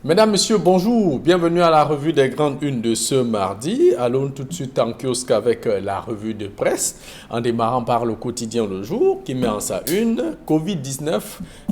Mesdames, Messieurs, bonjour. Bienvenue à la revue des grandes unes de ce mardi. Allons tout de suite en kiosque avec la revue de presse, en démarrant par le quotidien Le Jour qui met en sa une Covid-19.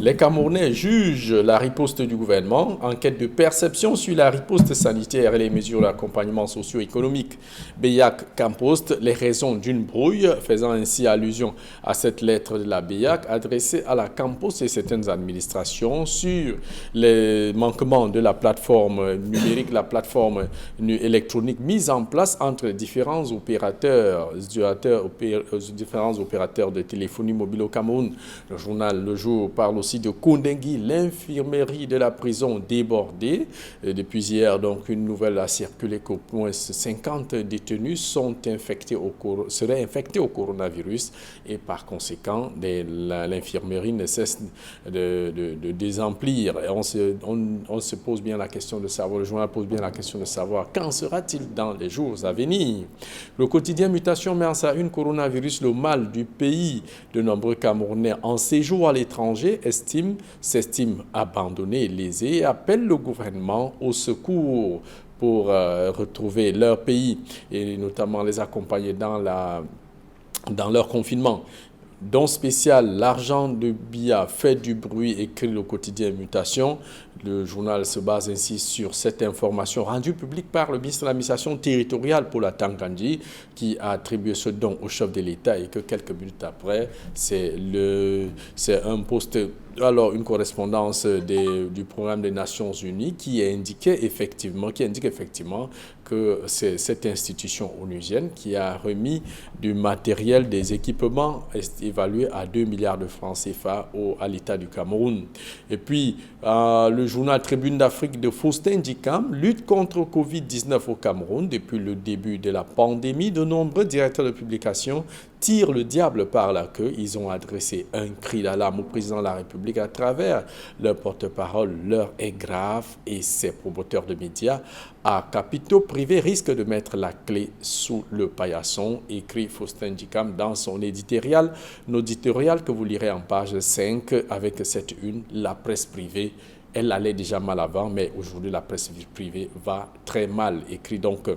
Les Camerounais jugent la riposte du gouvernement. Enquête de perception sur la riposte sanitaire et les mesures d'accompagnement socio-économique. BEAC Campost, les raisons d'une brouille, faisant ainsi allusion à cette lettre de la BEAC adressée à la Campost et certaines administrations sur les manquements de la plateforme numérique, la plateforme électronique mise en place entre différents opérateurs de téléphonie mobile au Cameroun. Le journal Le Jour parle aussi de Kondengui, l'infirmerie de la prison débordée. Depuis hier, donc, une nouvelle a circulé qu'au moins 50 détenus seraient infectés au coronavirus et par conséquent, l'infirmerie ne cesse de désemplir. Et on se pose bien la question de savoir, le journal pose bien la question de savoir qu'en sera-t-il dans les jours à venir. Le quotidien Mutation met en sa une coronavirus le mal du pays. De nombreux Camerounais en séjour à l'étranger s'estiment abandonnés et lésés et appellent le gouvernement au secours pour retrouver leur pays et notamment les accompagner dans leur confinement. Don spécial, l'argent de Biya fait du bruit, écrit le quotidien Mutation. Le journal se base ainsi sur cette information rendue publique par le ministre de l'administration territoriale Paula Tangandji qui a attribué ce don au chef de l'État et que quelques minutes après, c'est un poste, alors une correspondance du programme des Nations Unies qui indique effectivement que c'est cette institution onusienne qui a remis du matériel, des équipements évalués à 2 milliards de francs CFA à l'État du Cameroun. Et puis, le journal Tribune d'Afrique de Faustin Dikam lutte contre Covid-19 au Cameroun. Depuis le début de la pandémie, de nombreux directeurs de publication tirent le diable par la queue. Ils ont adressé un cri d'alarme au président de la République à travers leur porte-parole. L'heure est grave et ces promoteurs de médias à capitaux privés risquent de mettre la clé sous le paillasson, écrit Faustin Dikam dans son éditorial que vous lirez en page 5 avec cette une, la presse privée. Elle allait déjà mal avant, mais aujourd'hui, la presse privée va très mal. Écrit donc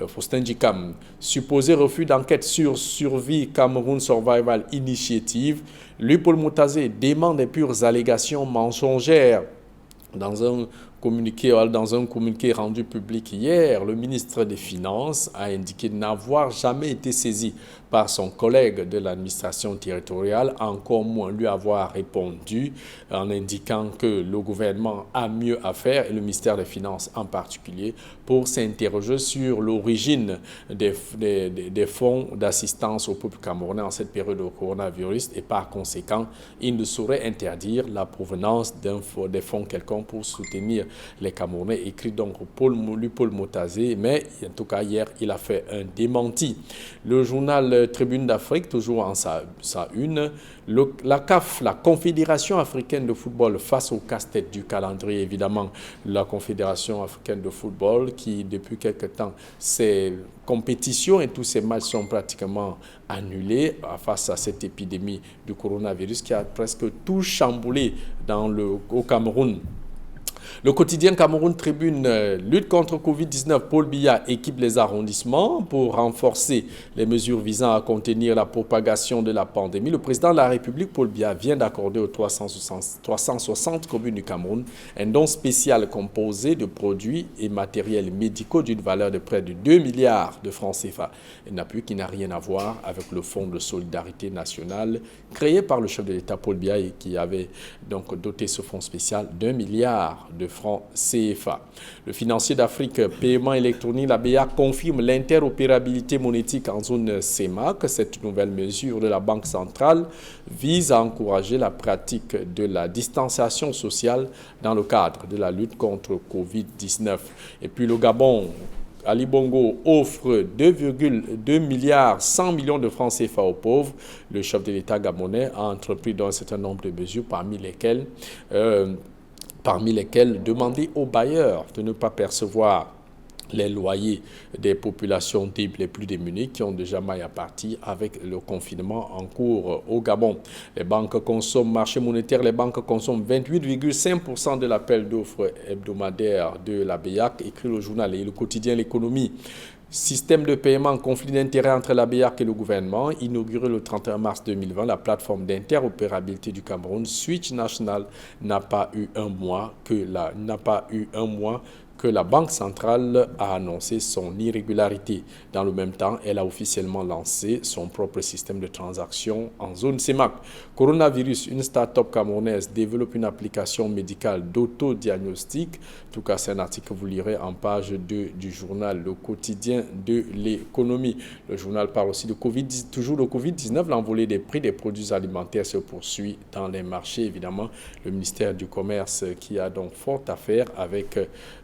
Faustin Dikam. Supposé refus d'enquête sur Survie Cameroun Survival Initiative, Paul Moutazé dément des pures allégations mensongères. Dans un communiqué rendu public hier, le ministre des Finances a indiqué n'avoir jamais été saisi par son collègue de l'administration territoriale, encore moins lui avoir répondu en indiquant que le gouvernement a mieux à faire, et le ministère des Finances en particulier, pour s'interroger sur l'origine des fonds d'assistance au peuple camerounais en cette période de coronavirus et par conséquent, il ne saurait interdire la provenance des fonds quelconques pour soutenir les Camerounais, écrit donc Paul Moutazé, mais en tout cas hier il a fait un démenti. Le journal Tribune d'Afrique, toujours en sa une, la CAF, la Confédération africaine de football, face au casse-tête du calendrier, évidemment, la Confédération africaine de football qui depuis quelque temps, ses compétitions et tous ces matchs sont pratiquement annulés face à cette épidémie du coronavirus qui a presque tout chamboulé au Cameroun. Le quotidien Cameroun Tribune lutte contre Covid-19. Paul Biya équipe les arrondissements pour renforcer les mesures visant à contenir la propagation de la pandémie. Le président de la République, Paul Biya, vient d'accorder aux 360 communes du Cameroun un don spécial composé de produits et matériels médicaux d'une valeur de près de 2 milliards de francs CFA. Un appui qui n'a rien à voir avec le Fonds de solidarité nationale créé par le chef de l'État, Paul Biya, et qui avait donc doté ce fonds spécial d'1 milliard de francs CFA. Le financier d'Afrique, paiement électronique, la BEA confirme l'interopérabilité monétique en zone CEMAC. Cette nouvelle mesure de la Banque centrale vise à encourager la pratique de la distanciation sociale dans le cadre de la lutte contre Covid-19. Et puis le Gabon, Ali Bongo offre 2,2 milliards 100 millions de francs CFA aux pauvres. Le chef de l'État gabonais a entrepris un certain nombre de mesures, parmi lesquelles demander aux bailleurs de ne pas percevoir les loyers des populations les plus démunies qui ont déjà maille à partir avec le confinement en cours au Gabon. Les banques consomment, marché monétaire, les banques consomment 28,5% de l'appel d'offres hebdomadaire de la BEAC, écrit le journal et le quotidien L'économie. Système de paiement, conflit d'intérêts entre la BEAC et le gouvernement. Inauguré le 31 mars 2020, la plateforme d'interopérabilité du Cameroun, Switch National, n'a pas eu un mois que la Banque centrale a annoncé son irrégularité. Dans le même temps, elle a officiellement lancé son propre système de transaction en zone CEMAC. Coronavirus, une start-up camerounaise développe une application médicale d'autodiagnostic. En tout cas, c'est un article que vous lirez en page 2 du journal Le Quotidien de l'économie. Le journal parle aussi de toujours le Covid-19. L'envolée des prix des produits alimentaires se poursuit dans les marchés. Évidemment, le ministère du Commerce qui a donc fort à faire avec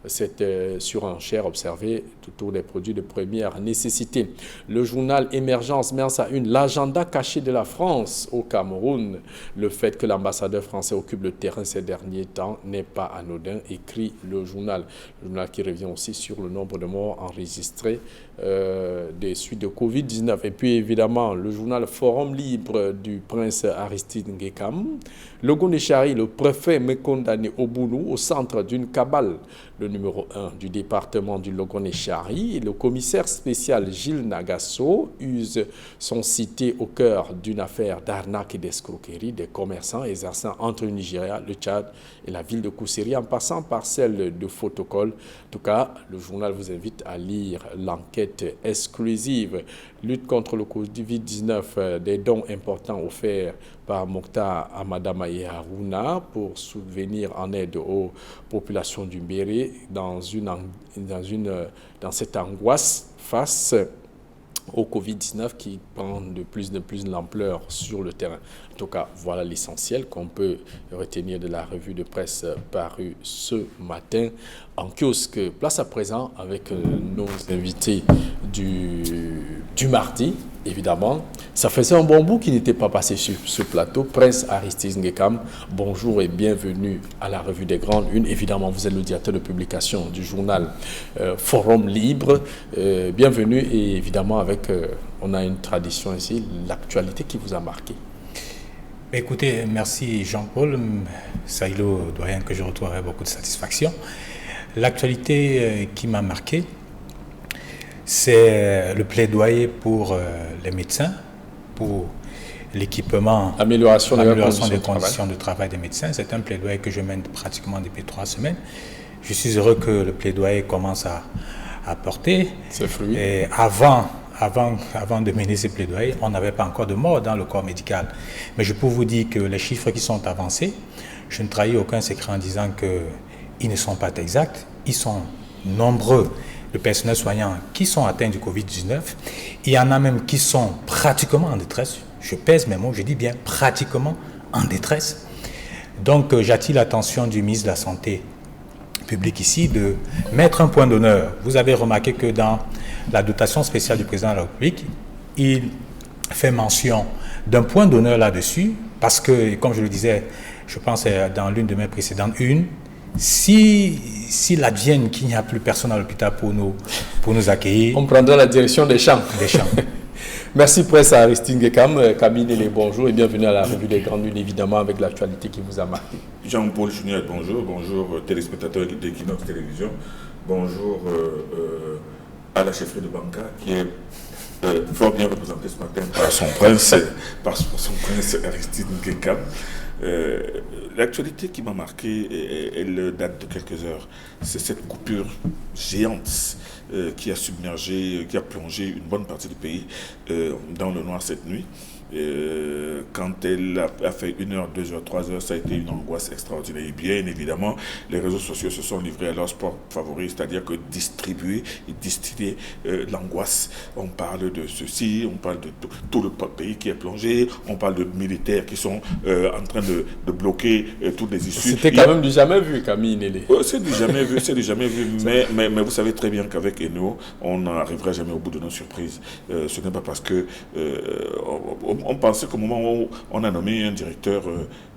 cette surenchère observée autour des produits de première nécessité. Le journal Émergence met en sa une l'agenda caché de la France au Cameroun. Le fait que l'ambassadeur français occupe le terrain ces derniers temps n'est pas anodin, écrit le journal. Le journal qui revient aussi sur le nombre de morts enregistrés des suites de Covid-19. Et puis évidemment, le journal Forum Libre du prince Aristide Ngekam. Le Gondéchari, le préfet condamné au boulot au centre d'une cabale. Le numéro 1 du département du Logoné-Chari et le commissaire spécial Gilles Nagasso sont cités au cœur d'une affaire d'arnaque et d'escroquerie des commerçants exerçant entre le Nigeria, le Tchad et la ville de Koussiri en passant par celle de Fotokol. En tout cas, le journal vous invite à lire l'enquête exclusive. Lutte contre le Covid-19, des dons importants offerts par Mokhtar Amadamaye Harouna pour subvenir en aide aux populations du Mbéré dans cette angoisse face au Covid-19 qui prend de plus de l'ampleur sur le terrain. En tout cas, voilà l'essentiel qu'on peut retenir de la revue de presse parue ce matin en kiosque. Place à présent avec nos invités du mardi. Évidemment, ça faisait un bon bout qui n'était pas passé sur ce plateau. Prince Aristide Ngekam, bonjour et bienvenue à la Revue des Grandes Unes. Évidemment, vous êtes le directeur de publication du journal Forum Libre. Bienvenue et évidemment, on a une tradition ici, l'actualité qui vous a marqué. Écoutez, merci Jean-Paul, Saïlo, doyen que je retrouve avec beaucoup de satisfaction. L'actualité qui m'a marqué, c'est le plaidoyer pour les médecins, pour l'équipement, l'amélioration des conditions de travail des médecins. C'est un plaidoyer que je mène pratiquement depuis 3 semaines. Je suis heureux que le plaidoyer commence à porter. C'est fluide. Et avant de mener ce plaidoyer, on n'avait pas encore de mort dans le corps médical. Mais je peux vous dire que les chiffres qui sont avancés, je ne trahis aucun secret en disant qu'ils ne sont pas exacts. Ils sont nombreux. Le personnel soignant qui sont atteints du Covid-19. Il y en a même qui sont pratiquement en détresse. Je pèse mes mots, je dis bien pratiquement en détresse. Donc j'attire l'attention du ministre de la Santé publique ici de mettre un point d'honneur. Vous avez remarqué que dans la dotation spéciale du président de la République, il fait mention d'un point d'honneur là-dessus parce que, comme je le disais, je pense dans l'une de mes précédentes s'il advienne qu'il n'y a plus personne à l'hôpital pour nous accueillir, on prendra la direction des champs. Merci Prince Aristide Ngekam, Camille les bonjour et bienvenue à la Revue des Grandes Unes, évidemment avec l'actualité qui vous a marqué. Jean-Paul Junior, bonjour téléspectateurs d'Equinox Télévision, bonjour à la chefferie de Banca qui est fort bien représentée ce matin par son prince Aristide Ngekam. L'actualité qui m'a marqué, elle date de quelques heures. C'est cette coupure géante qui a submergé, qui a plongé une bonne partie du pays dans le noir cette nuit. Quand elle a fait 1 heure, 2 heures, 3 heures, ça a été une angoisse extraordinaire. Et bien évidemment, les réseaux sociaux se sont livrés à leur sport favori, c'est-à-dire que distribuer et distiller l'angoisse. On parle de ceci, on parle de tout le pays qui est plongé, on parle de militaires qui sont en train de bloquer toutes les issues. C'était quand même du jamais vu, Camille Nélé. C'est du jamais vu, mais vous savez très bien qu'avec Eno, on n'arrivera jamais au bout de nos surprises. Ce n'est pas parce que au on pensait qu'au moment où on a nommé un directeur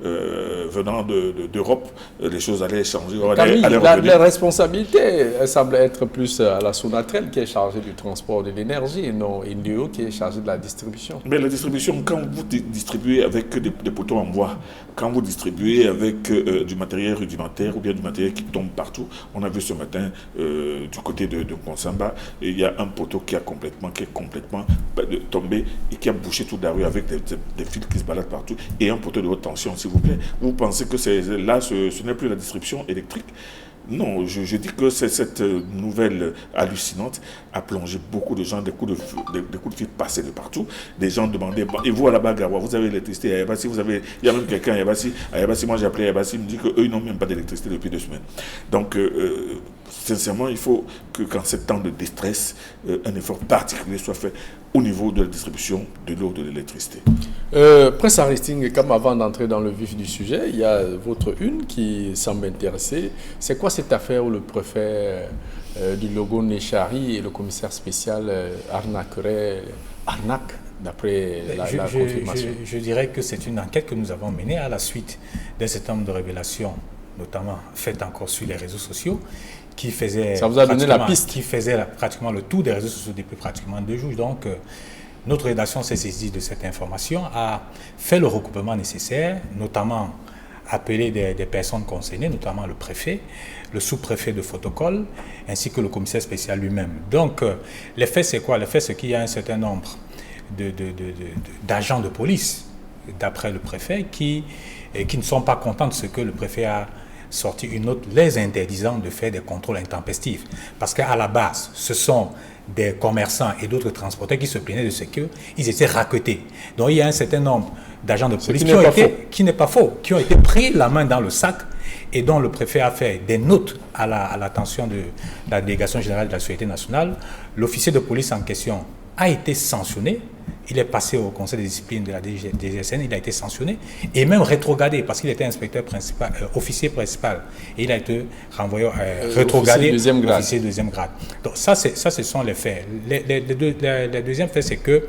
venant d'Europe, les choses allaient changer. Camille, la responsabilité, elle semble être plus à la Sonatrach qui est chargée du transport de l'énergie, et non Indéo qui est chargée de la distribution. Mais la distribution, quand vous distribuez avec des poteaux en bois, quand vous distribuez avec du matériel rudimentaire ou bien du matériel qui tombe partout, on a vu ce matin du côté de Konsamba, il y a un poteau qui est complètement tombé et qui a bouché toute la rue avec des fils qui se baladent partout et un poteau de haute tension, s'il vous plaît. Vous pensez que ce n'est plus la distribution électrique? Non, je dis que cette nouvelle hallucinante a plongé beaucoup de gens, des coups de fil passés de partout. Des gens demandaient, et vous à la Bagawa, vous avez l'électricité à Yabassi, il y a même quelqu'un à Yabassi, moi j'ai appelé à Yabassi, il me dit qu'eux ils n'ont même pas d'électricité depuis 2 semaines. Donc, sincèrement, il faut qu'en ces temps de détresse, un effort particulier soit fait au niveau de la distribution de l'eau, de l'électricité. Prince Aristide, comme avant d'entrer dans le vif du sujet, il y a votre une qui semble intéresser. C'est quoi cette affaire où le préfet du Logo Nechari et le commissaire spécial arnaqueraient d'après la confirmation? Je dirais que c'est une enquête que nous avons menée à la suite d'un certain nombre de révélations, notamment faites encore sur les réseaux sociaux, qui faisaient, ça vous a donné la piste, qui faisait pratiquement le tour des réseaux sociaux depuis pratiquement 2 jours. Donc, notre rédaction s'est saisie de cette information, a fait le recoupement nécessaire, notamment appelé des personnes concernées, notamment le préfet, le sous-préfet de Photocol, ainsi que le commissaire spécial lui-même. Donc, l'effet c'est quoi? L'effet c'est qu'il y a un certain nombre d'agents de police, d'après le préfet, qui ne sont pas contents de ce que le préfet a sorti une note les interdisant de faire des contrôles intempestifs. Parce qu'à la base, ce sont des commerçants et d'autres transporteurs qui se plaignaient de ce qu'ils étaient raquettés. Donc il y a un certain nombre d'agents de police qui ont été pris la main dans le sac et dont le préfet a fait des notes à l'attention de la délégation générale de la Sûreté nationale. L'officier de police en question a été sanctionné. Il est passé au conseil de discipline de la DGSN, il a été sanctionné et même rétrogradé parce qu'il était inspecteur principal, officier principal, et il a été renvoyé, rétrogradé officier deuxième grade. Donc ça, ce sont les faits. Le deuxième fait, c'est que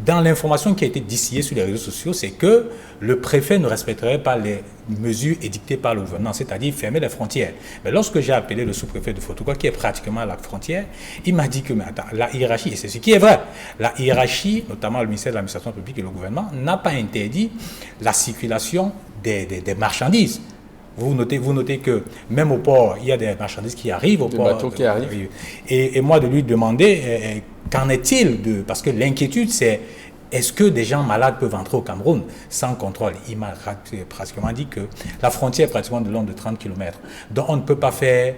dans l'information qui a été distillée sur les réseaux sociaux, c'est que le préfet ne respecterait pas les mesures édictées par le gouvernement, c'est-à-dire fermer les frontières. Mais lorsque j'ai appelé le sous-préfet de Photocol, qui est pratiquement à la frontière, il m'a dit que la hiérarchie, et c'est ce qui est vrai, la hiérarchie, notamment le ministère de l'administration publique et le gouvernement, n'a pas interdit la circulation des marchandises. Vous notez que même au port, il y a des marchandises qui arrivent au port. Des bateaux qui arrivent. Et moi, de lui demander, qu'en est-il parce que l'inquiétude, c'est est-ce que des gens malades peuvent entrer au Cameroun sans contrôle? Il m'a pratiquement dit que la frontière est pratiquement de long de 30 km. Donc on ne peut pas faire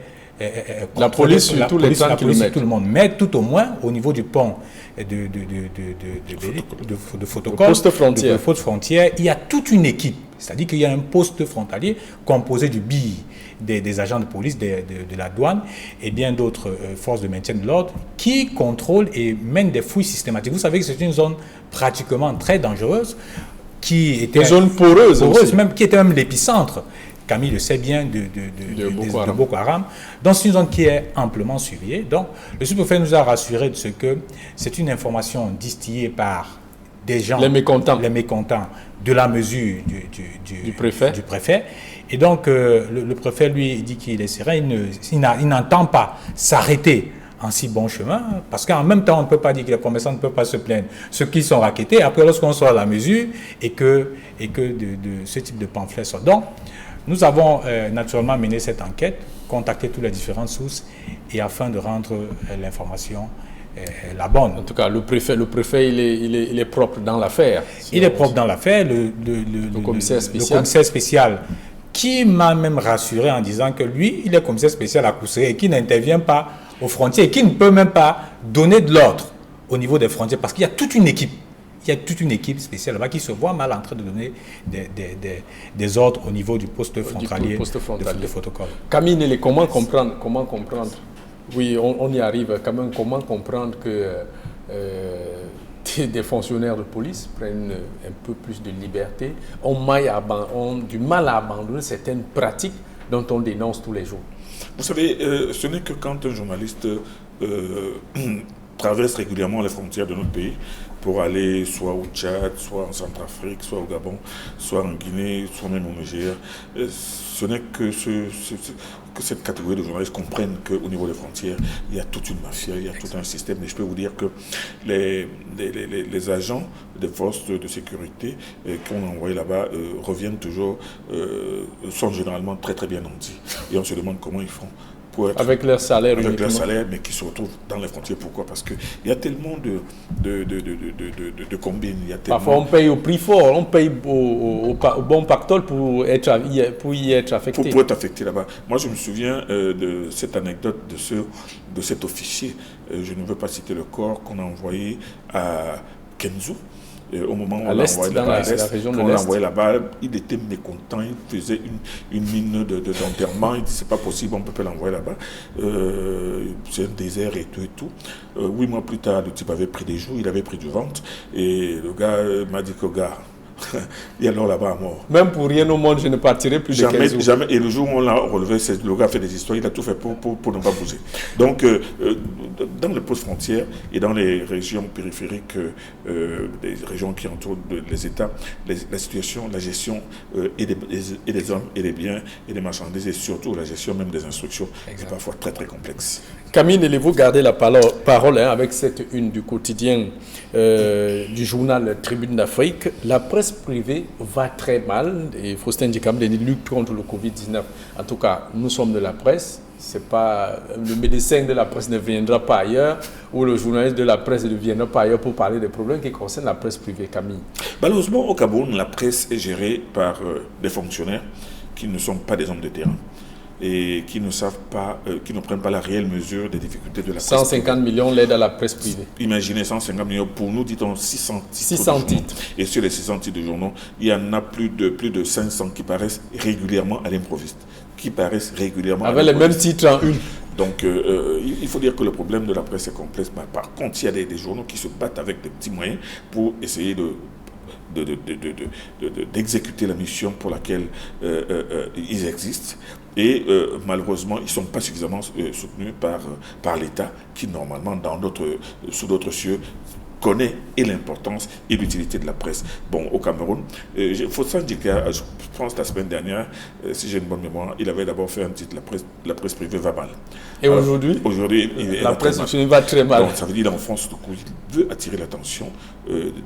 la police sur tous les 30 km. Tout le monde, mais tout au moins au niveau du pont de Photocol, de poste frontière, il y a toute une équipe. C'est-à-dire qu'il y a un poste frontalier composé du BI, des agents de police, de la douane et bien d'autres forces de maintien de l'ordre qui contrôlent et mènent des fouilles systématiques. Vous savez que c'est une zone pratiquement très dangereuse qui était... Une zone poreuse même, qui était même l'épicentre, Camille le sait bien, de Boko Haram. Donc c'est une zone qui est amplement surveillée. Donc le sous-préfet nous a rassuré de ce que c'est une information distillée par des gens, les mécontents de la mesure du préfet. Et donc, le préfet, lui, dit qu'il est serein, il n'entend pas s'arrêter en si bon chemin, parce qu'en même temps, on ne peut pas dire que les commerçants ne peuvent pas se plaindre. Ceux qui sont raquettés, après, lorsqu'on sort à la mesure, et que ce type de pamphlet sort. Donc, nous avons naturellement mené cette enquête, contacté toutes les différentes sources, et afin de rendre l'information la bonne. En tout cas, le préfet il est propre dans l'affaire. Il est propre dans l'affaire. Le commissaire spécial, qui m'a même rassuré en disant que lui, il est commissaire spécial à Kousséré et qui n'intervient pas aux frontières et qui ne peut même pas donner de l'ordre au niveau des frontières parce qu'il y a toute une équipe. Il y a toute une équipe spéciale là-bas qui se voit mal en train de donner des ordres au niveau du poste frontalier de Photocol. Camille, comment comprendre? Oui, on y arrive quand même. Comment comprendre que des fonctionnaires de police prennent un peu plus de liberté, ont du mal à abandonner certaines pratiques dont on dénonce tous les jours? Vous savez, ce n'est que quand un journaliste traverse régulièrement les frontières de notre pays pour aller soit au Tchad, soit en Centrafrique, soit au Gabon, soit en Guinée, soit même au Niger. Ce n'est que que cette catégorie de journalistes comprennent qu'au niveau des frontières, il y a toute une mafia, il y a tout un système. Et je peux vous dire que les agents des forces de sécurité qu'on a envoyés là-bas reviennent toujours, sont généralement très très bien nantis. Et on se demande comment ils font. Avec leur salaire. Avec leur salaire, mais qui se retrouvent dans les frontières. Pourquoi? Parce qu'il y a tellement de combines. Parfois, on paye au prix fort, on paye au bon pactole pour y être affecté. Pour être affecté là-bas. Moi, je me souviens de cette anecdote de cet officier, je ne veux pas citer le corps, qu'on a envoyé à Kenzo. Au moment où on l'a envoyé là-bas, il était mécontent, il faisait une mine d'enterrement, il dit c'est pas possible, on ne peut pas l'envoyer là-bas, c'est un désert et tout. 8 mois plus tard, le type avait pris des jours, il avait pris du ventre, et le gars m'a dit que gars, il y a l'or là-bas à mort. Même pour rien au monde, je ne partirai plus de 15 jours. Jamais. Et le jour où on l'a relevé, le gars fait des histoires, il a tout fait pour ne pas bouger. Donc, dans les postes frontières et dans les régions périphériques, les régions qui entourent les États, la situation, la gestion et des hommes et des biens et des marchandises et surtout la gestion même des instructions est parfois très très complexe. Camille, allez-vous garder la parole avec cette une du quotidien du journal Tribune d'Afrique. La presse privée va très mal et Faustin Djikam lutte contre le Covid-19. En tout cas, nous sommes de la presse. C'est pas, le médecin de la presse ne viendra pas ailleurs ou le journaliste de la presse ne viendra pas ailleurs pour parler des problèmes qui concernent la presse privée. Camille. Malheureusement, au Cameroun, la presse est gérée par des fonctionnaires qui ne sont pas des hommes de terrain et qui ne savent pas, qui ne prennent pas la réelle mesure des difficultés de la presse. 150 millions l'aide à la presse privée. Imaginez 150 millions, pour nous, dit-on 600 titres. Et sur les 600 titres de journaux, il y en a plus de 500 qui paraissent régulièrement à l'improviste. Avec les mêmes titres en une. Donc, il faut dire que le problème de la presse est complexe. Par contre, il y a des journaux qui se battent avec des petits moyens pour essayer d'exécuter la mission pour laquelle ils existent. Et malheureusement, ils ne sont pas suffisamment soutenus par l'État qui, normalement, sous d'autres cieux, connaît et l'importance et l'utilité de la presse. Bon, au Cameroun, Faustin Djika, je pense la semaine dernière, si j'ai une bonne mémoire, il avait d'abord fait un titre, la presse privée va mal. Et aujourd'hui, la presse privée va très mal. Donc ça veut dire dans le fond, il veut attirer l'attention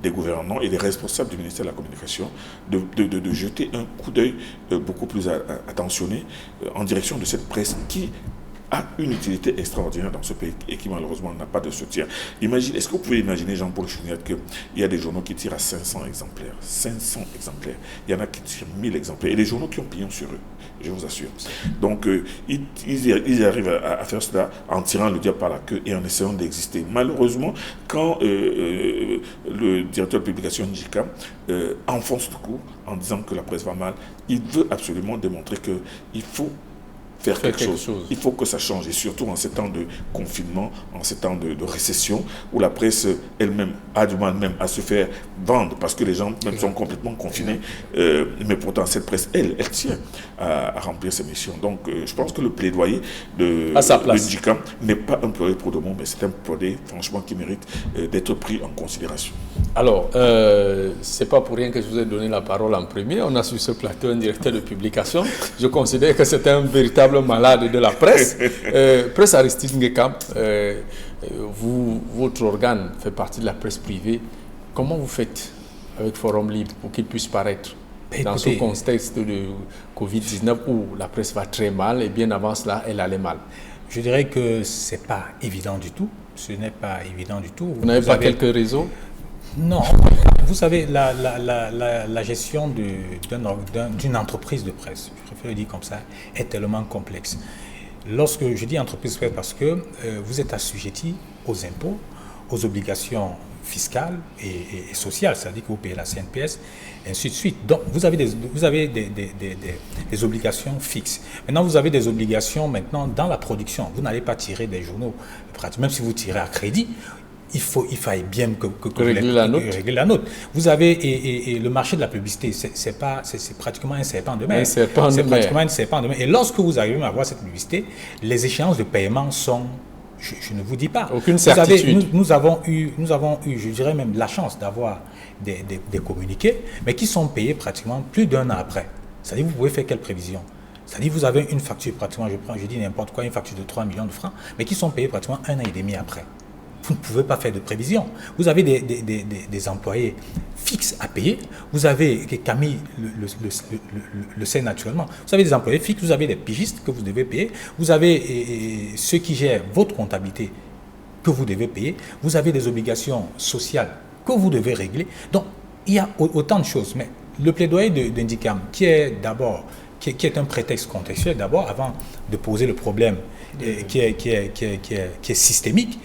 des gouvernants et des responsables du ministère de la Communication de jeter un coup d'œil beaucoup plus attentionné en direction de cette presse qui a une utilité extraordinaire dans ce pays et qui malheureusement n'a pas de soutien. Est-ce que vous pouvez imaginer, Jean-Paul Chuniat, qu'il y a des journaux qui tirent à 500 exemplaires. 500 exemplaires. Il y en a qui tirent 1000 exemplaires. Et des journaux qui ont pignon sur eux, je vous assure. Donc, ils arrivent à faire cela en tirant le diable par la queue et en essayant d'exister. Malheureusement, quand le directeur de publication Njika enfonce le coup en disant que la presse va mal, il veut absolument démontrer qu'il faut faire quelque chose. Il faut que ça change, et surtout en ces temps de confinement, en ces temps de récession, où la presse elle-même a du mal même à se faire vendre, parce que les gens même sont complètement confinés, mais pourtant cette presse, elle tient à remplir ses missions. Donc je pense que le plaidoyer de Ndjika n'est pas un plaidoyer pour le monde, mais c'est un plaidoyer franchement qui mérite d'être pris en considération. Alors, c'est pas pour rien que je vous ai donné la parole en premier. On a sur ce plateau un directeur de publication. Je considère que c'est un véritable malade de la presse. Presse Aristide Ngekam, votre organe fait partie de la presse privée. Comment vous faites avec Forum Libre pour qu'il puisse paraître dans ce contexte de Covid-19 où la presse va très mal et bien avant cela, elle allait mal? Je dirais que ce n'est pas évident du tout. Ce n'est pas évident du tout. Vous n'avez pas quelques réseaux? Non. Vous savez, la gestion d'une entreprise de presse, je préfère le dire comme ça, est tellement complexe. Lorsque je dis entreprise de presse, parce que vous êtes assujetti aux impôts, aux obligations fiscales et sociales, c'est-à-dire que vous payez la CNPS, et ainsi de suite. Donc, vous avez des obligations fixes. Maintenant, vous avez des obligations dans la production. Vous n'allez pas tirer des journaux, même si vous tirez à crédit. Il faille bien que régler la note. Vous avez et le marché de la publicité, c'est pratiquement un serpent de mer. C'est pratiquement un serpent de mer. Et lorsque vous arrivez à avoir cette publicité, les échéances de paiement sont je ne vous dis pas. Aucune certitude. Nous avons eu, je dirais même, la chance d'avoir des communiqués, mais qui sont payés pratiquement plus d'1 an après. C'est-à-dire, vous pouvez faire quelle prévision? C'est-à-dire, vous avez une facture pratiquement, je dis n'importe quoi, une facture de 3 millions de francs, mais qui sont payés pratiquement 1 an et demi après. Vous ne pouvez pas faire de prévision. Vous avez des employés fixes à payer. Vous avez, Camille le sait naturellement, vous avez des employés fixes, vous avez des pigistes que vous devez payer, vous avez ceux qui gèrent votre comptabilité que vous devez payer, vous avez des obligations sociales que vous devez régler. Donc, il y a autant de choses. Mais le plaidoyer d'Indicam, qui est d'abord, qui est un prétexte contextuel d'abord, avant de poser le problème qui est systémique,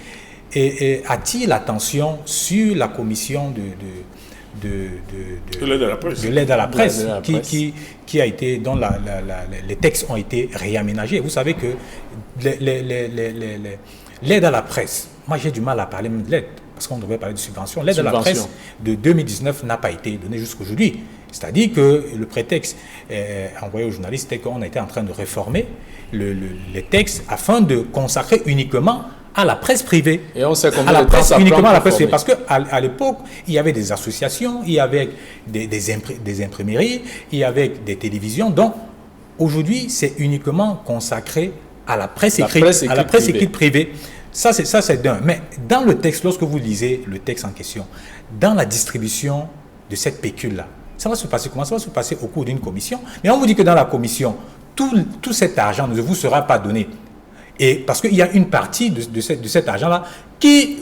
et attire l'attention sur la commission de l'aide à la presse, qui a été, dont les textes ont été réaménagés. Vous savez que l'aide à la presse, moi j'ai du mal à parler même de l'aide, parce qu'on devait parler de subvention. L'aide à la presse de 2019 n'a pas été donnée jusqu'aujourd'hui. C'est-à-dire que le prétexte envoyé aux journalistes était qu'on était en train de réformer les textes afin de consacrer uniquement à la presse privée. Et on sait combien de temps ça prend uniquement à la presse privée. Parce qu'à l'époque, il y avait des associations, il y avait des imprimeries, il y avait des télévisions. Donc, aujourd'hui, c'est uniquement consacré à la presse écrite privée. Ça, c'est d'un. Mais dans le texte, lorsque vous lisez le texte en question, dans la distribution de cette pécule-là, ça va se passer comment? Ça va se passer au cours d'une commission. Mais on vous dit que dans la commission, tout cet argent ne vous sera pas donné. Et parce qu'il y a une partie de cet argent-là qui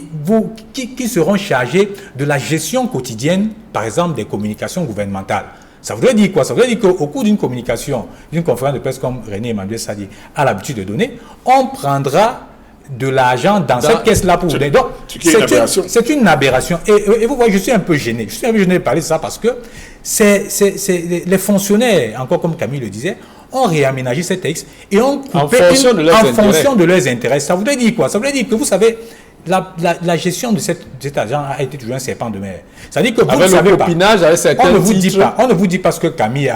seront chargés de la gestion quotidienne, par exemple, des communications gouvernementales. Ça voudrait dire quoi? Ça voudrait dire qu'au cours d'une communication, d'une conférence de presse comme René Emmanuel Sadi a l'habitude de donner, on prendra de l'argent dans cette caisse-là pour vous donner. Donc, c'est une aberration. Et vous voyez, je suis un peu gêné. Je suis un peu gêné de parler de ça parce que les fonctionnaires, encore comme Camille le disait, ont réaménagé ces textes et ont coupé en fonction de leurs intérêts. Ça voudrait dire quoi? Ça voudrait dire que vous savez, la gestion de cet argent a été toujours un serpent de mer. C'est-à-dire que vous ne savez pas. On ne vous dit pas ce que Camille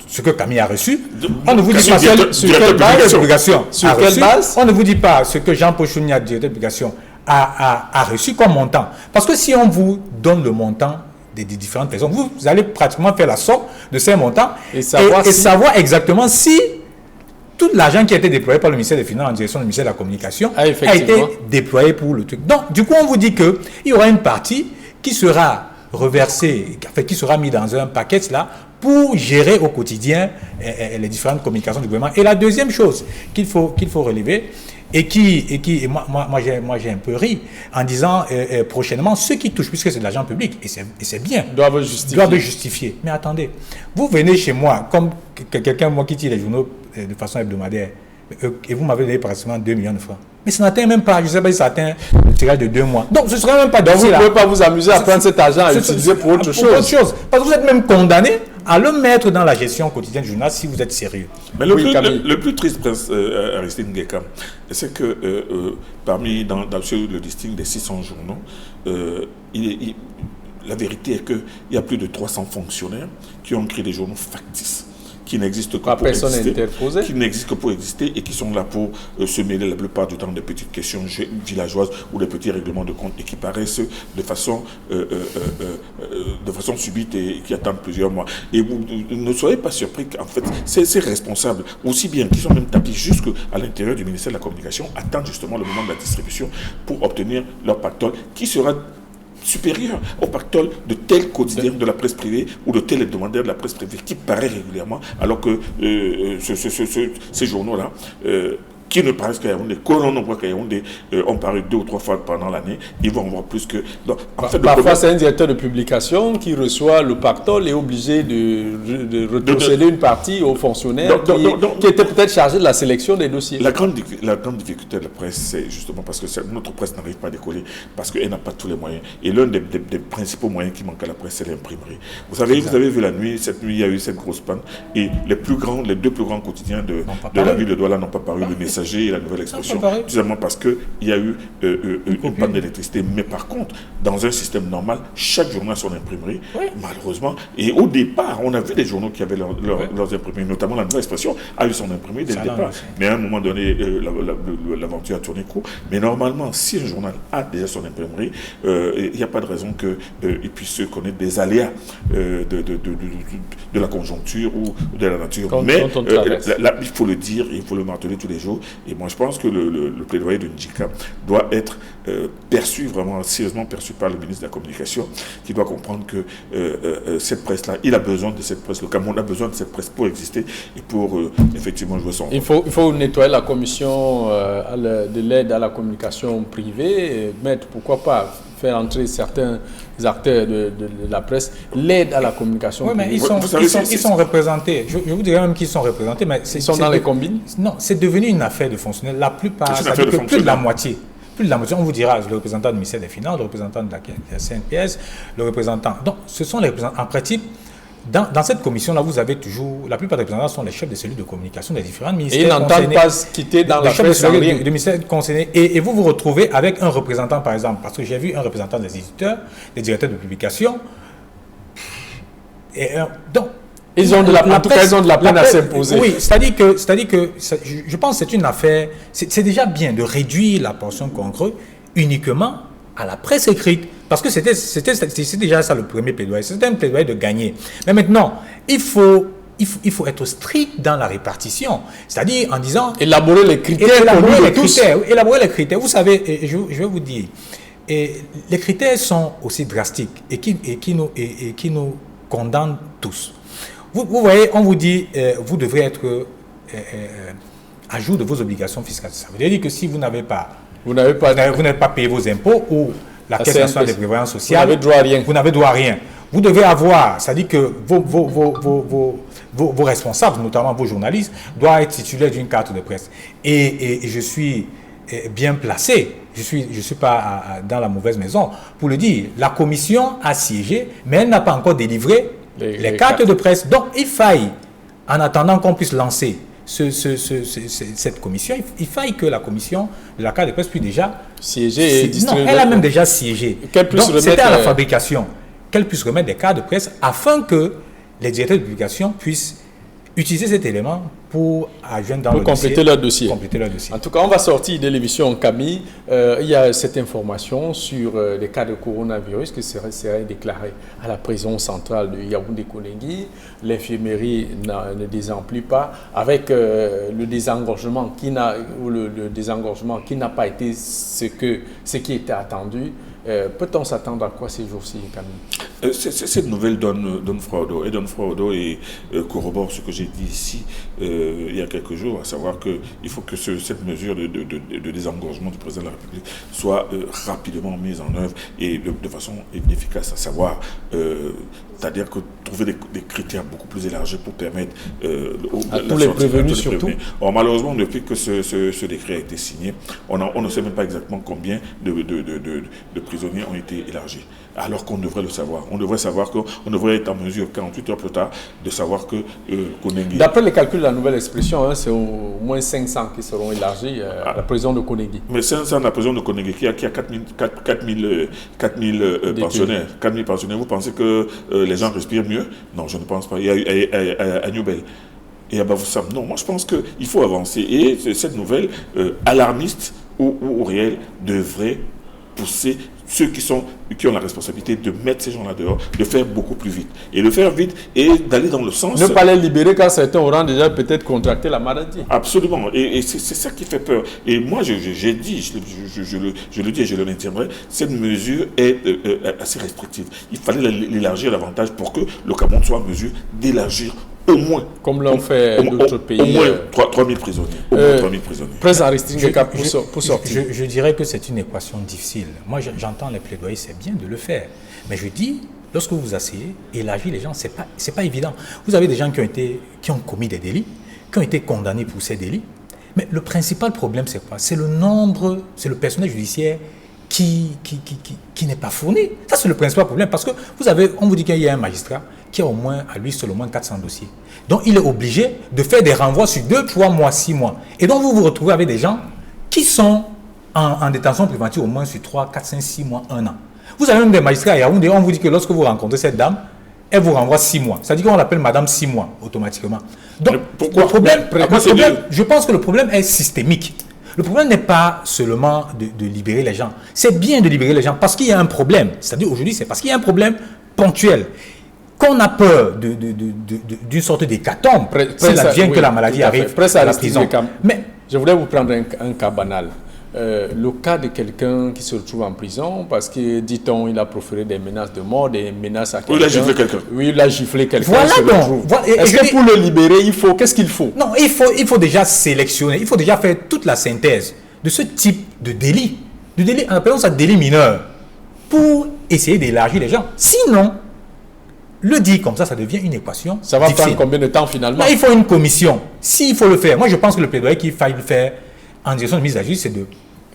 ce que Camille a reçu. On ne vous dit pas sur quelle base d'obligation. Sur quelle base? On ne vous dit pas ce que Jean-Paul Chougna, directeur d'obligation, a reçu comme montant. Parce que si on vous donne le montant des différentes personnes, vous allez pratiquement faire la somme de ces montants et savoir exactement si tout l'argent qui a été déployé par le ministère des Finances en direction du ministère de la Communication a été déployé pour le truc. Donc, du coup, on vous dit qu'il y aura une partie qui sera reversée, qui sera mise dans un paquet là pour gérer au quotidien les différentes communications du gouvernement. Et la deuxième chose qu'il faut relever, et moi j'ai un peu ri en disant prochainement ceux qui touchent, puisque c'est de l'argent public et c'est bien, doivent justifier. Mais attendez, vous venez chez moi comme quelqu'un moi qui tire les journaux de façon hebdomadaire et vous m'avez donné pratiquement 2 millions de francs. Mais ça n'atteint même pas, je ne sais pas si ça atteint le tirage de 2 mois. Donc ce ne sera même pas donc vous ne pouvez pas vous amuser à prendre cet argent et l'utiliser pour autre chose. Parce que vous êtes même condamné à le mettre dans la gestion quotidienne du journal si vous êtes sérieux. Mais le plus triste, Prince Aristide Ngekam, c'est que sur le listing des 600 journaux, la vérité est qu'il y a plus de 300 fonctionnaires qui ont créé des journaux factices, qui n'existent que pour exister et qui sont là pour se mêler la plupart du temps des petites questions villageoises ou des petits règlements de compte et qui paraissent de façon subite et qui attendent plusieurs mois. Et vous ne soyez pas surpris qu'en fait, ces responsables, aussi bien qui sont même tapis jusqu'à l'intérieur du ministère de la Communication, attendent justement le moment de la distribution pour obtenir leur pactole qui sera supérieur au pactole de tel quotidien de la presse privée ou de tel hebdomadaire de la presse privée qui paraît régulièrement, alors que ces journaux-là, qui ne paraissent qu'à Yaoundé, que l'on voit qu'à Yaoundé, on paru 2 ou 3 fois pendant l'année, ils vont en voir plus que... Donc, en fait, parfois, c'est un directeur de publication qui reçoit le pactole et est obligé de retrocéder une partie aux fonctionnaires qui étaient peut-être chargés de la sélection des dossiers. La grande difficulté de la presse, c'est justement parce que notre presse n'arrive pas à décoller, parce qu'elle n'a pas tous les moyens. Et l'un des principaux moyens qui manque à la presse, c'est l'imprimerie. Vous avez vu cette nuit, il y a eu cette grosse panne, et les 2 plus grands quotidiens de la ville de Douala n'ont pas paru, le Messager passager la nouvelle expression, tout simplement parce qu'il y a eu une panne d'électricité. Mais par contre, dans un système normal, chaque journal a son imprimerie, malheureusement. Et au départ, on a vu des journaux qui avaient leurs imprimeries, notamment la nouvelle expression a eu son imprimerie dès le départ. Mais à un moment donné, l'aventure a tourné court. Mais normalement, si un journal a déjà son imprimerie, il n'y a pas de raison qu'il puisse connaître des aléas de la conjoncture ou de la nature. Mais là, il faut le dire, il faut le marteler tous les jours. Et moi, je pense que le plaidoyer de Njika doit être perçu, vraiment sérieusement perçu par le ministre de la Communication, qui doit comprendre que cette presse-là, il a besoin de cette presse. Le Cameroun a besoin de cette presse pour exister et pour effectivement jouer son rôle. Il faut nettoyer la commission de l'aide à la communication privée, et mettre, pourquoi pas, faire entrer certains acteurs de la presse, l'aide à la communication privée. Mais ils sont représentés. Je vous dirais même qu'ils sont représentés, mais ils sont dans les combines. Non, c'est devenu une affaire de fonctionnaires. La plupart, plus de la moitié. Plus de la moitié, on vous dira, le représentant du ministère des Finances, le représentant de la CNPS, le représentant. Donc, ce sont les représentants. En principe, dans cette commission-là, vous avez toujours, la plupart des représentants sont les chefs de cellules de communication des différents ministères. Et ils n'entendent pas quitter dans la presse de ministère concerné. Et vous vous retrouvez avec un représentant, par exemple, parce que j'ai vu un représentant des éditeurs, des directeurs de publication. Donc, ils ont de la peine à s'imposer. Oui, c'est-à-dire que je pense que c'est une affaire, c'est déjà bien de réduire la portion qu'on crée uniquement à la presse écrite. Parce que c'était déjà ça le premier plaidoyer. C'était un plaidoyer de gagner. Mais maintenant, il faut être strict dans la répartition. C'est-à-dire en disant... Élaborer les critères. Élaborer les critères. Vous savez, je vais vous dire, les critères sont aussi drastiques et qui nous condamnent tous. Vous voyez, on vous dit, vous devrez être à jour de vos obligations fiscales. Ça veut dire que si vous n'avez pas payé vos impôts ou la Caisse nationale de prévoyance sociale, vous n'avez droit à rien. Vous devez avoir, c'est-à-dire que vos responsables, notamment vos journalistes, doivent être titulaires d'une carte de presse. Et je suis bien placé, je suis pas dans la mauvaise maison pour le dire. La commission a siégé, mais elle n'a pas encore délivré les cartes de presse. Donc, il faille, en attendant qu'on puisse lancer cette commission, il faille que la commission de la carte de presse puisse déjà siéger et distribuer. Non, elle a même déjà siégé. Donc, c'était à la fabrication qu'elle puisse remettre des cartes de presse afin que les directeurs de publication puissent utiliser cet élément pour compléter leur dossier. En tout cas, on va sortir de l'émission Camille. Il y a cette information sur les cas de coronavirus qui seraient déclarés à la prison centrale de Yaoundé-Koningui. L'infirmerie ne désemplit pas avec le désengorgement qui n'a pas été ce qui était attendu. Peut-on s'attendre à quoi ces jours-ci, Camille? Cette nouvelle donne froid au dos. Et donne froid au dos et corrobore ce que j'ai dit ici il y a quelques jours, à savoir qu'il faut que cette mesure de désengorgement du président de la République soit rapidement mise en œuvre et de façon efficace, à savoir, c'est-à-dire que trouver des critères beaucoup plus élargis pour permettre à tous les prévenus surtout. Or, malheureusement, depuis que ce décret a été signé, on ne sait même pas exactement combien de prisonniers ont été élargis. Alors qu'on devrait le savoir. On devrait savoir qu'on devrait être en mesure, 48 heures plus tard, de savoir que Koningui... D'après les calculs de la nouvelle expression, c'est au moins 500 qui seront élargis à la prison de Koningui. Mais 500 à la prison de Koningui, qui a 4000 pensionnaires. 4000 pensionnaires. Vous pensez que les gens respirent mieux? Non, je ne pense pas. Il y a eu à Newbel. Et à Bafoussam. Non, moi je pense qu'il faut avancer. Et cette nouvelle, alarmiste ou réelle, devrait pousser ceux qui ont la responsabilité de mettre ces gens-là dehors, de faire beaucoup plus vite. Et de faire vite et d'aller dans le sens... Ne pas les libérer quand certains auront déjà peut-être contracté la maladie. Absolument. Et c'est ça qui fait peur. Et moi, j'ai dit, je le dis et je le maintiendrai, cette mesure est assez restrictive. Il fallait l'élargir davantage pour que le Cameroun soit en mesure d'élargir au moins. Comme l'ont fait d'autres pays. Au moins 3000 prisonniers. Au moins 3000 prisonniers. Presse en restreint pour sortir. Je dirais que c'est une équation difficile. Moi, j'entends les plaidoyers, c'est bien de le faire. Mais je dis, lorsque vous vous asseyez, élargir les gens, c'est pas évident. Vous avez des gens qui ont commis des délits, qui ont été condamnés pour ces délits. Mais le principal problème, c'est quoi? C'est le nombre, c'est le personnel judiciaire qui n'est pas fourni. Ça, c'est le principal problème. Parce que on vous dit qu'il y a un magistrat qui a au moins, à lui seul, au moins 400 dossiers. Donc, il est obligé de faire des renvois sur 2, 3 mois, 6 mois. Et donc, vous vous retrouvez avec des gens qui sont en détention préventive au moins sur 3, 4, 5, 6 mois, 1 an. Vous avez même des magistrats à Yaoundé, on vous dit que lorsque vous rencontrez cette dame, elle vous renvoie 6 mois. C'est-à-dire qu'on l'appelle Madame 6 mois, automatiquement. Donc, pourquoi? le problème, je pense que le problème est systémique. Le problème n'est pas seulement de libérer les gens. C'est bien de libérer les gens parce qu'il y a un problème. C'est-à-dire aujourd'hui, c'est parce qu'il y a un problème ponctuel. Qu'on a peur d'une sorte d'hécatombe, c'est là vient que la maladie arrive à la prison. Mais je voulais vous prendre un cas banal. Le cas de quelqu'un qui se retrouve en prison parce que, dit-on, il a proféré des menaces de mort, des menaces à quelqu'un. Oui, il a giflé quelqu'un. Oui, il a giflé quelqu'un. Voilà donc. Est-ce que pour le libérer, qu'est-ce qu'il faut? Non, il faut déjà sélectionner, il faut déjà faire toute la synthèse de ce type de délit. De délit, appelons ça délit mineur, pour essayer d'élargir les gens. Sinon, le dire comme ça devient une équation. Ça va prendre combien de temps finalement? Là, il faut une commission. S'il faut le faire, moi je pense que le plaidoyer qu'il faille faire en direction de mise à jour, c'est de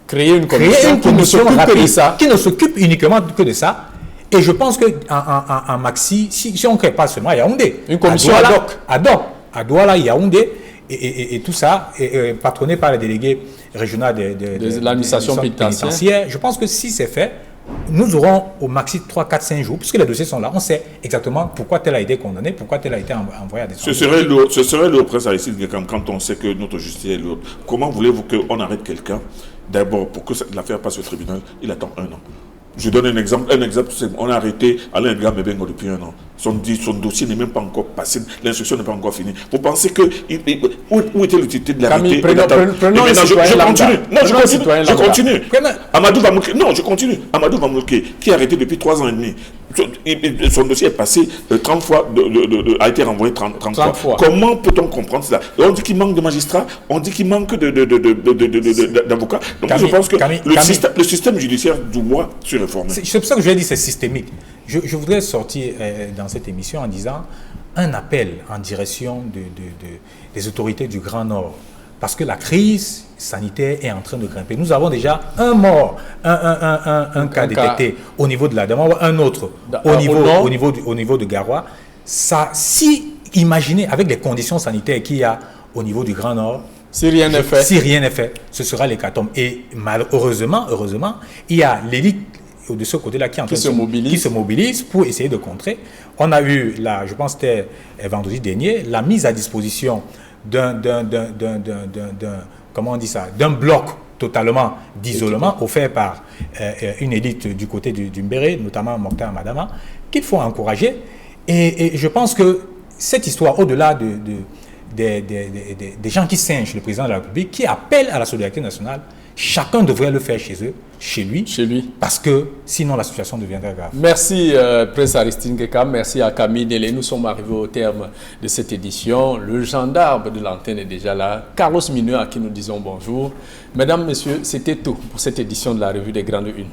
créer une commission qui ne s'occupe uniquement que de ça. Et je pense qu'en Maxi, si on ne crée pas seulement à Yaoundé, une commission ad hoc, à Douala, Yaoundé, et tout ça, patronné par les délégués régionaux de l'administration pénitentiaire, je pense que si c'est fait, nous aurons au maxi 3, 4, 5 jours, puisque les dossiers sont là, on sait exactement pourquoi tel a été condamné, pourquoi tel a été envoyé à des Ce serait le Prince Aristide Ngekam, quand on sait que notre justice est lourde. Comment voulez-vous qu'on arrête quelqu'un? D'abord, pour que l'affaire passe au tribunal, il attend 1 an. Je donne un exemple. On a arrêté Alain Edgar Mebengo depuis 1 an. Son dossier n'est même pas encore passé, l'instruction n'est pas encore finie. Vous pensez que où était l'utilité de l'arrêter? Je continue. Amadou Bamouké, non, je continue. Amadou Bamouké, qui est arrêté depuis 3 ans et demi, son dossier est passé 30 fois, a été renvoyé 30 fois. Comment peut-on comprendre cela? On dit qu'il manque de magistrats, on dit qu'il manque d'avocats. Donc je pense que le système judiciaire doit se réformer. C'est pour ça que je l'ai dit, c'est systémique. Je voudrais sortir dans cette émission en disant un appel en direction des autorités du Grand Nord. Parce que la crise sanitaire est en train de grimper. Nous avons déjà un mort, un cas détecté au niveau de la Dame, un autre au niveau de Garoua. Ça, imaginez avec les conditions sanitaires qu'il y a au niveau du Grand Nord, si rien n'est fait, ce sera l'hécatombe. Et heureusement, il y a l'élite de ce côté-là qui se mobilise pour essayer de contrer. On a eu, je pense que c'était vendredi dernier, la mise à disposition d'un bloc totalement d'isolement offert par une élite du côté du Mbéré, notamment Mokhtar Madama, qu'il faut encourager. Et je pense que cette histoire, au-delà des gens qui singeent le président de la République, qui appellent à la solidarité nationale, chacun devrait le faire chez eux, chez lui, parce que sinon la situation deviendrait grave. Merci Prince Aristide Ngekam, merci à Camille Délé. Nous sommes arrivés au terme de cette édition. Le gendarme de l'antenne est déjà là. Carlos Mineur, à qui nous disons bonjour. Mesdames, Messieurs, c'était tout pour cette édition de la Revue des Grandes Unes.